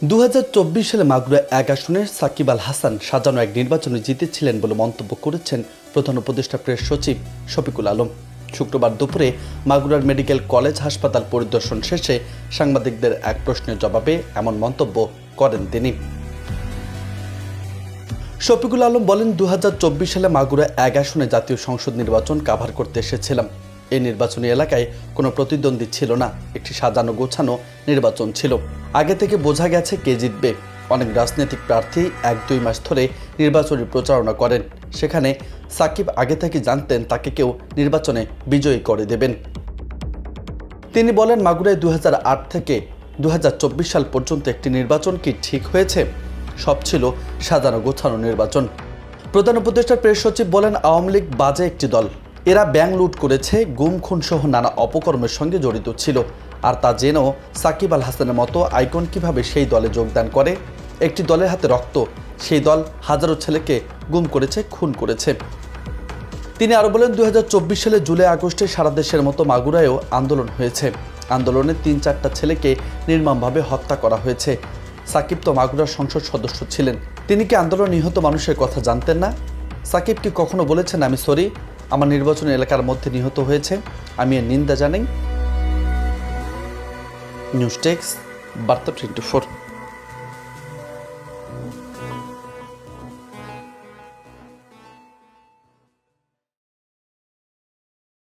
2024 সালে মাগুরা 1 আসনে সাকিব আল হাসান সাজানো এক নির্বাচনে জিতেছিলেন বলে মন্তব্য করেছেন প্রধান উপদেষ্টা প্রেস সচিব শফিকুল আলম। শুক্রবার দুপুরে মাগুরার মেডিকেল কলেজ হাসপাতাল পরিদর্শন শেষে সাংবাদিকদের এক প্রশ্নের জবাবে এমন মন্তব্য করেন তিনি। শফিকুল আলম বলেন, 2024 সালে মাগুরা 1 আসনে জাতীয় সংসদ নির্বাচন কাভার করতে এসেছিলাম। এই নির্বাচনী এলাকায় কোনো প্রতিদ্বন্দ্বী ছিল না, একটি সাজানো গোছানো নির্বাচন ছিল। আগে থেকে বোঝা গেছে কে জিতবে। অনেক রাজনৈতিক প্রার্থী 1-2 মাস ধরে নির্বাচনী প্রচারণা করেন। সেখানে সাকিব আগে থেকে জানতেন তাকে কেউ নির্বাচনে বিজয়ী করে দেবেন। তিনি বলেন, মাগুরায় 2008 থেকে 2024 সাল পর্যন্ত একটি নির্বাচন কি ঠিক হয়েছে? সব ছিল সাজানো গোছানো নির্বাচন। প্রধান উপদেষ্টা প্রেস সচিব বলেন, আওয়ামী লীগ বাজে একটি দল। এরা ব্যাংক লুট করেছে, গুম খুন সহ নানা অপকর্মের সঙ্গে জড়িত ছিল। আর তা জেনেও সাকিব আল হাসানের মতো আইকন কিভাবে সেই দলে যোগদান করে। একটি দলের হাতে রক্ত, সেই দল হাজারো ছেলেকে গুম করেছে, খুন করেছে। তিনি আরও বলেন, 2024 সালে জুলাই আগস্টে সারা দেশের মতো মাগুরায়ও আন্দোলন হয়েছে। আন্দোলনে 3-4টা ছেলেকে নির্মমভাবে হত্যা করা হয়েছে। সাকিব তো মাগুরার সংসদ সদস্য ছিলেন। তিনি কি আন্দোলনে নিহত মানুষের কথা জানতেন না? সাকিব কি কখনো বলেছেন, আমি সরি, আমার নির্বাচনী এলাকার মধ্যে নিহত হয়েছে, আমি এর নিন্দা জানাই? নিউজ ডেস্ক, বার্তা 24।